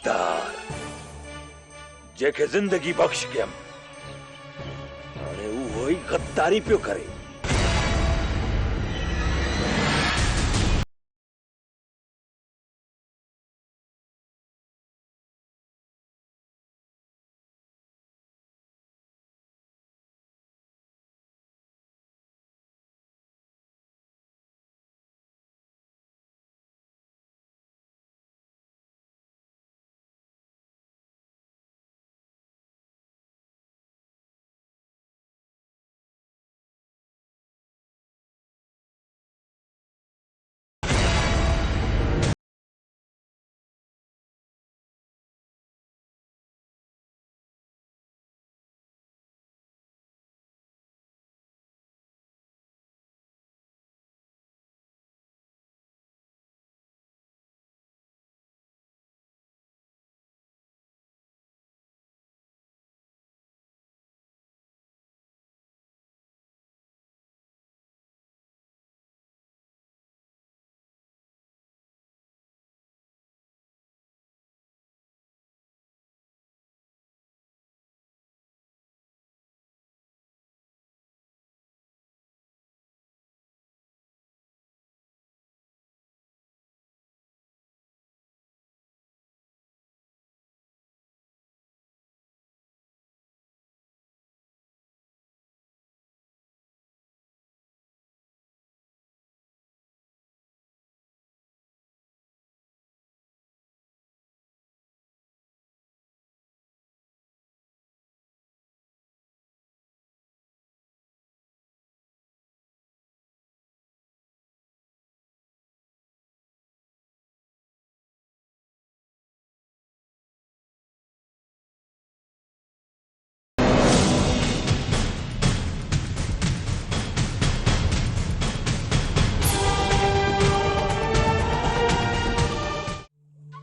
गद्दार जेके जिंदगी बख्श कयम हाणे उहो ई गद्दारी पियो करे।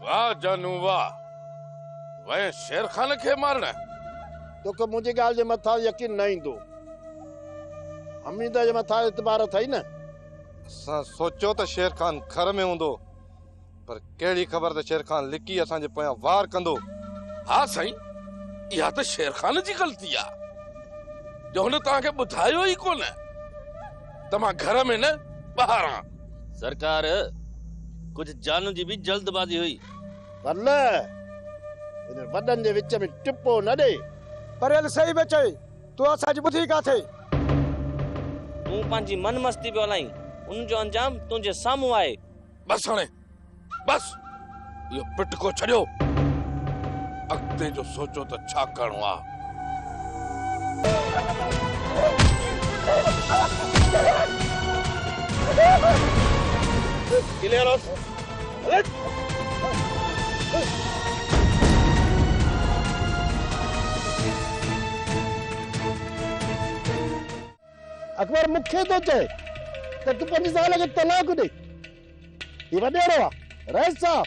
वाह जानू वाह, वह शेर खान खे मारना तोखे मुंहिंजी ॻाल्हि जे मथां यकीन न ईंदो। हमीद जे मथां एतबार अथई न। असां सोचियो त शेर खान घर में हूंदो, पर कहिड़ी ख़बर त शेर खान लिकी असांजे पोयां वार कंदो। हाँ साईं, इहा त शेर खान जी ग़लती आ जो हुन तव्हांखे ॿुधायो ई कोन त मां घर में न ॿाहिरि आहियां। सरकार, कुछ जानू जी भी जल्दबाजी हुई। पर इन वॾनि जे विच में टिपो न ॾे। पर हल सही में चई, तूं असांजी ॿुधी काथे? तूं पंहिंजी मन मस्ती पियो हलाई, उन जो अंजाम तुंहिंजे साम्हूं आहे। बस हाणे बस, इहो पिटको छॾियो, अॻिते जो सोचो त छा करणो आहे। अकबर मूंखे थो चए त तूं पंहिंजी ज़ाल खे तलाक ॾे। ही वॾेरो आहे रईस साहब,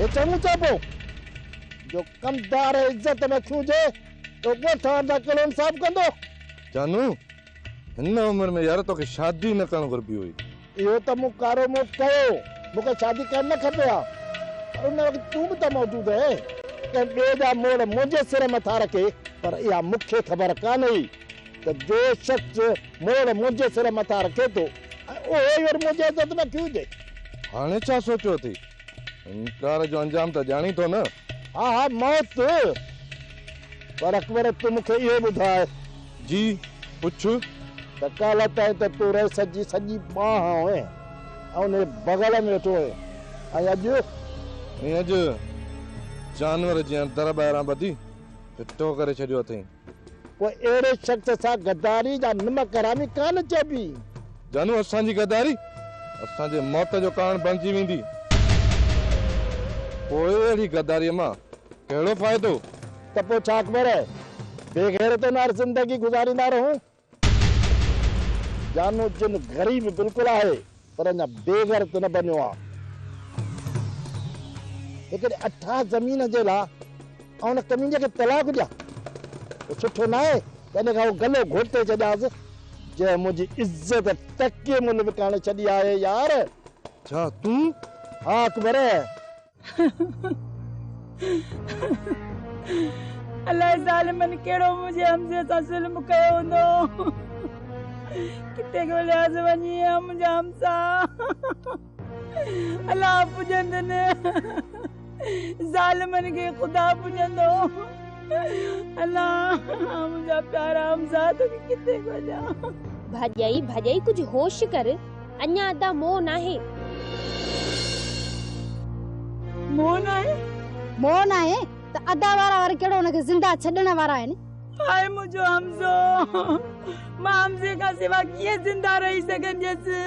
हे चङो चइबो जो कमदार इज़त में हुजे तो ॻोठ जा किलो इंसाफ़ कंदो। जानू, हिन उम्र में यार तोखे शादी न करणु घुरिबी हुई। इहो त मूं कारो मूं कयो, मूंखे शादी करणु न खपे हा, पर उन वक़्तु तूं बि त मौजूदु आहे। कंहिं ॿिए जा मोड़ मुंहिंजे सिर मथां रखे, पर इहा मूंखे ख़बर कान हुई त जो शख़्स मोड़ मुंहिंजे सिर मथां रखे थो उहो ई वरी मुंहिंजे इज़त में क्यों हुजे। हाणे छा सोचियो थी? इनकार जो अंजाम त ॼाणी थो न। हा हा, मौत। पर अकबर, तूं मूंखे इहो ॿुधाए। जी पुछ। त काल्ह ताईं त तूं रईस जी सॼी बांह हुए ऐं उन बग़ल में वेठो हुए, ऐं अॼु जानवर जीअं दर ॿाहिरां ॿधी फिटो करे छॾियो अथई। पोइ अहिड़े शख़्स सां गद्दारी जा निमक हरामी कान चइबी। जानू, असांजी गद्दारी असांजे मौत जो कारण बणिजी वेंदी। पोइ अहिड़ी गद्दारीअ मां कहिड़ो फ़ाइदो? त पोइ छा अकबर, बेग़ैरतनि वारी ज़िंदगी गुज़ारींदा रहूं? जानू जिन ग़रीब बिल्कुलु आहे, पर अञा बेग़ैरत न बनियो आहे। हिकिड़े अठा ज़मीन जे लाइ ऐं उन कमीने खे तलाक ॾियां, सुठो न आहे। तंहिं खां गलो घोटे छॾियासि जंहिं मुंहिंजी इज़त टके मुल विकाणे छॾी आहे। यार छा तूं? हा अकबर, अल्लाह ज़ालिमन केड़ो मुझे हमसे सा जुल्म कयो हूंदो किथे ॻोल्हियास वञी मुंहिंजा हमसा अल्लाह पुॼंदन ज़ालिमन खे ख़ुदा पुॼंदो अल्लाह मुंहिंजा प्यारा हमसा तोखे किथे ॻोल्हियां भाॼाई भाॼाई कुछ होश कर अञा अदा मोह नाहे मोह नाहे त अदा वारा केड़ो उनखे जिंदा छॾण वारा आहिनि हाय मुझो हमजो मां हमसे का सिवा कीअं जिंदा रही सघंदसि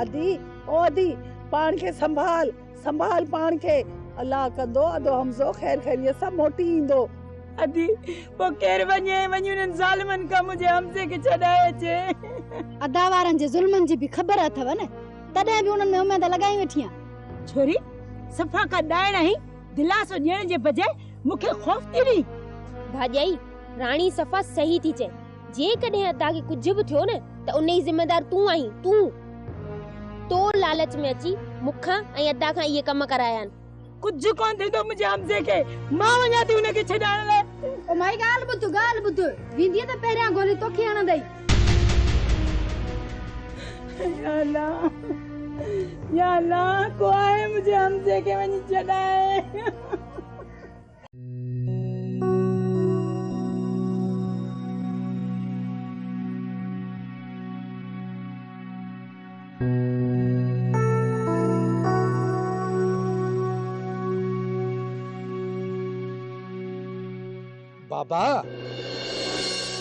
अदी ओ अदी पाण खे संभाल पाण खे अल्लाह कंदो अदो हमजो खैर खैरियत सां मोटी ईंदो अदी वो केर वञे उन्हनि ज़ालिमन खां मुझे हमसे के छॾाए अचे अदा वारनि जे ज़ुल्मनि जी बि ख़बर अथव न तॾहिं बि उन्हनि में उमेद लॻाई वेठी आहियां छोरी सफ़ा का ॾाइण आई दिलासो ॾियण जे बजाय मूंखे ख़ौफ़ थी ॾी भाॼाई राणी सफ़ा सही थी चए जेकॾहिं अदा खे कुछ बि थियो न त उन जी ज़िम्मेदार तूं आहीं तूं तो लालच में अची मूंखां ऐं अदा खां इहे कम कराया आहिनि कुछ कोन थींदो मुंहिंजे हमसे खे मां वञा थी उनखे छॾाइण लाइ ओ माई ॻाल्हि ॿुध वेंदी त पहिरियां गोली तोखे हणंदई या अल्लाह को आहे मुझे हमसे के वञी छॾाए बाबा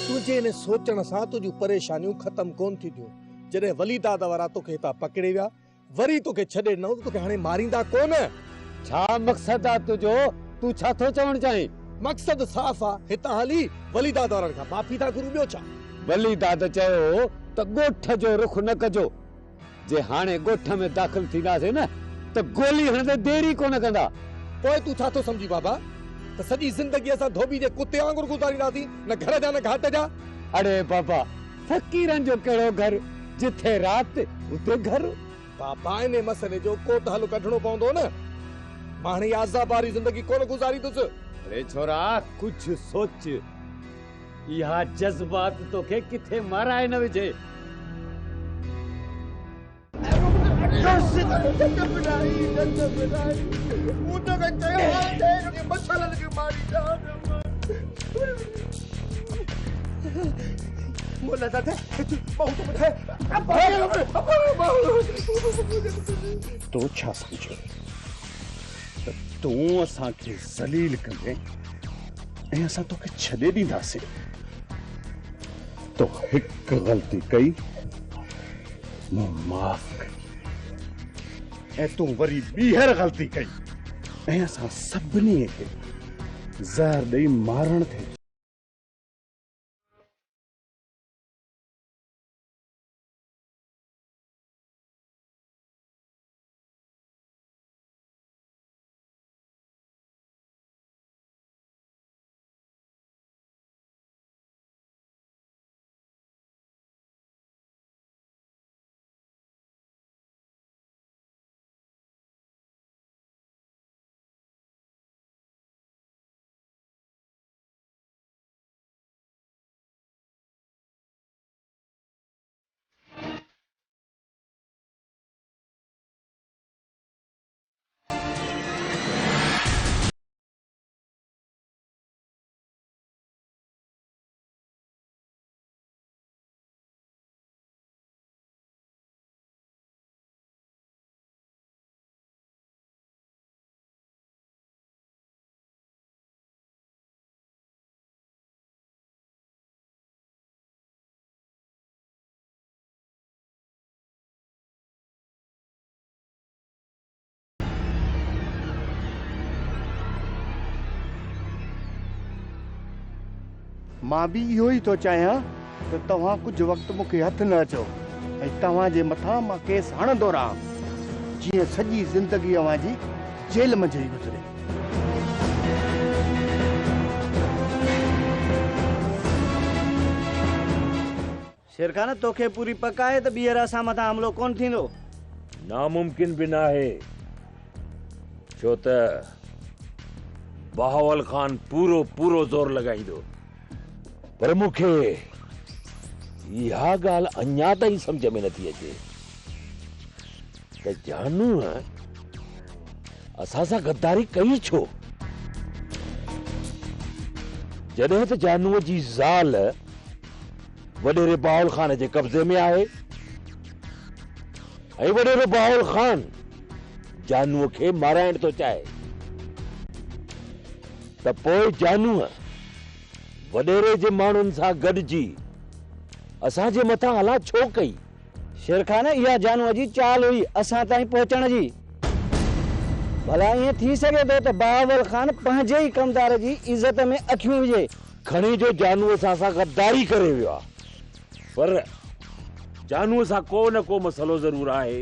तुझे इन सोचण सां तुझियूं परेशानियूं ख़त्म कोन थींदियूं जॾहिं वली दादा वारा तोखे हितां पकड़े विया वरी तोखे छॾे ॾिनो तोखे हाणे मारींदा कोन छा मक़सद आहे तुंहिंजो तूं छा थो चवण चाहीं मक़सद साफ़ आहे हितां हली वली दादा वारनि खां माफ़ी था घुरूं ॿियो छा वली दादा चयो त ॻोठ जो रुख न कजो जे हाणे ॻोठ में दाख़िल थींदासीं न त गोली हणंदे देरी कोन कंदा पोइ तूं छा थो सम्झी बाबा त सॼी ज़िंदगी असां धोबी जे कुते वांगुरु गुज़ारींदासीं न घर जा न घाट जा अरे बाबा फ़क़ीरनि जो कहिड़ो घर जिथे राति उते घर बाबा इन मसइले जो को त हल कढणो पवंदो न मां हाणे आज़ाब वारी ज़िंदगी कोन गुज़ारींदुसि अरे छोरा कुछ सोच इहा जज़्बात तोखे किथे माराए न विझे तो छा समझो तू असांखे ज़लील कंदे ऐं असां तोखे छॾे ॾींदासीं तो हिकु ग़लती कई मूं माफ़ कई ऐं तूं वरी ॿीहर ग़लती कई ऐं असां सभिनी खे ज़हर ॾेई मारण थे मां भी इहो ई थो चाहियां त तव्हां कुछ वक्त मूंखे हथ न अचो ऐं तव्हां जे मथां मां केस हणंदो रहां जीअं सॼी ज़िंदगी अव्हां जी जेल में ई गुज़रे शेरखान तोखे पूरी पक आहे त ॿीहर असां मथां हमिलो कोन थींदो नामुमकिन भी ना है छो त बहावल खान पूरो पूरो जोर लगाईंदो, पर मूंखे इहा ॻाल्हि अञा ताईं सम्झ में नथी अचे त जानू असां सां गद्दारी कई छो, जॾहिं त जानूअ जी ज़ाल वॾेरे बहावल खान जे कब्ज़े में आहे ऐं वॾेरो बहावल खान जानूअ खे माराइण थो चाहे, त पोइ जानूअ वॾेरे जे माण्हुनि सां गॾिजी असांजे मथां हला छो कई? शेर खान, इहा जानूअ जी चाल हुई असां ताईं पहुचण जी। भला ईअं थी सघे थो त बहावल खान पंहिंजे ई कमदार जी इज़त में अखियूं विझे। खणी जो जानूअ सां असां गद्दारी करे वियो आहे, पर जानूअ सां को न को मसलो ज़रूर आहे।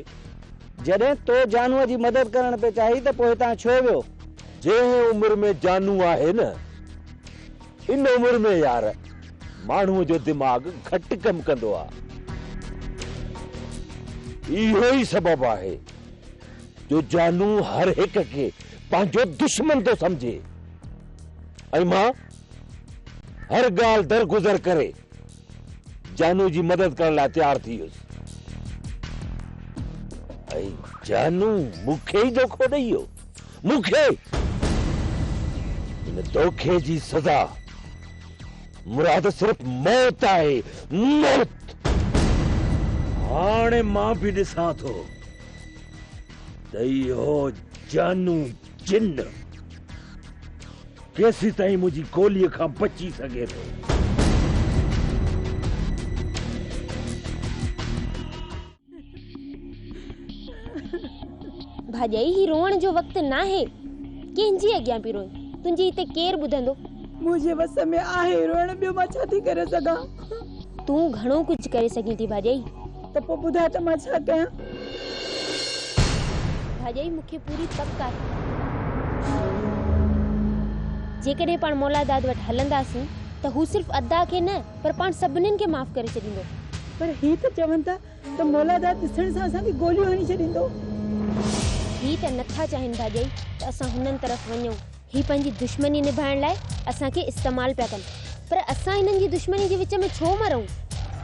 जॾहिं तो जानूअ जी मदद करण पे चाही त पोइ तव्हां छो वियो? जंहिं उम्र में जानू आहे न, इन उम्र में यार माण्हूअ जो दिमाग़ घटि कम कंदो आहे। इहो ई सबबु आहे जो जानू हर हिक खे पंहिंजो दुश्मन थो सम्झे ऐं मां हर ॻाल्हि दरगुज़र करे जानू जी मदद करण लाइ तैयार थी वियुसि ऐं जानू मूंखे ई धोखो ॾेई वियो। मूंखे इन धोखे जी सज़ा मुराद सिर्फ़ मौत आहे, मौत। हाणे मां बि ॾिसां थो त इहो जानू जिन केसी ताईं मुंहिंजी गोलीअ खां बची सघे थो। भाॼाई, ही रोअण जो वक़्तु न आहे, कंहिंजी अॻियां पई रोई? तुंहिंजी हिते केरु ॿुधंदो? मुंहिंजे वस में आहे रोअण, ॿियो मां छा थी करे सघां? तूं घणो कुझु करे सघीं थी भाॼाई, त पोइ ॿुधाए त मां छा कयां? भाॼाई मूंखे पूरी पक आहे, जेकॾहिं पाण मौलादाद वटि हलंदासीं त हू सिर्फ़ अदा खे न पर पाण सभिनीनि खे माफ़ करे छॾींदो। पर ही त चवनि था त मौलादाद ॾिसण सां असांखे गोलियूं हणी छॾींदो। ही त नथा चाहिनि भाॼाई त असां हुननि तरफ़ वञूं। ही पंहिंजी दुश्मनी निभाइण लाइ असांखे इस्तेमालु पिया कनि, पर असां हिननि जी दुश्मनी जे विच में छो मरूं?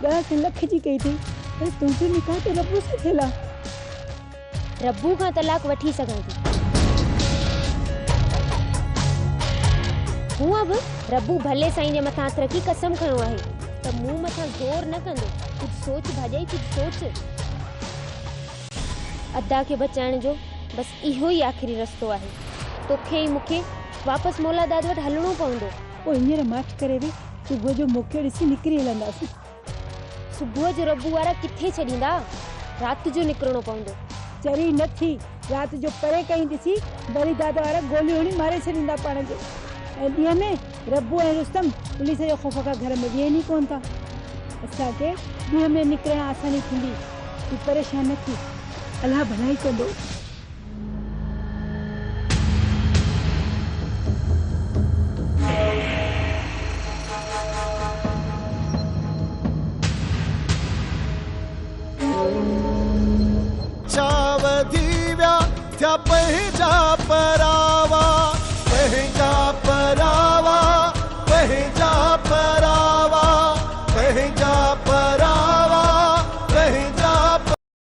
ॻाल्हि लख जी कई थी, पर तुंहिंजो निकाह त रब्बू सां थियल आहे। रब्बू खां तलाक वठी सघां थी, हूअं बि रब्बू भले साईं जे मथां हथ रखी कसम खयो आहे त मूं मथां ज़ोर न कंदो। कुझु सोच भाॼाई, कुझु सोच। अदा खे बचाइण जो बसि इहो ई आख़िरी रस्तो आहे। तोखे ई मूंखे वापसि मौलादाद वटि हलणो पवंदो। पोइ हींअर माफ़ करे ॾे, सुबुह जो मौक़ो ॾिसी निकिरी हलंदासीं। सुबुह जो रब्बू वारा किथे छॾींदा, राति जो निकिरणो पवंदो। चरी न थी, राति जो परे कहीं ॾिसी वरी दादा वारा गोलियूं हणी मारे छॾींदा पाण खे। ऐं ॾींहं में रब्बू ऐं रुस्तम पुलिस जे ख़ौफ़ खां घर में वेहनि ई कोन था। असांखे ॾींहं में निकिरणु आसानी थींदी। तूं परेशान न थी, अलाह भलाई कंदो। चावधी व्या थिया पंहिंजा परा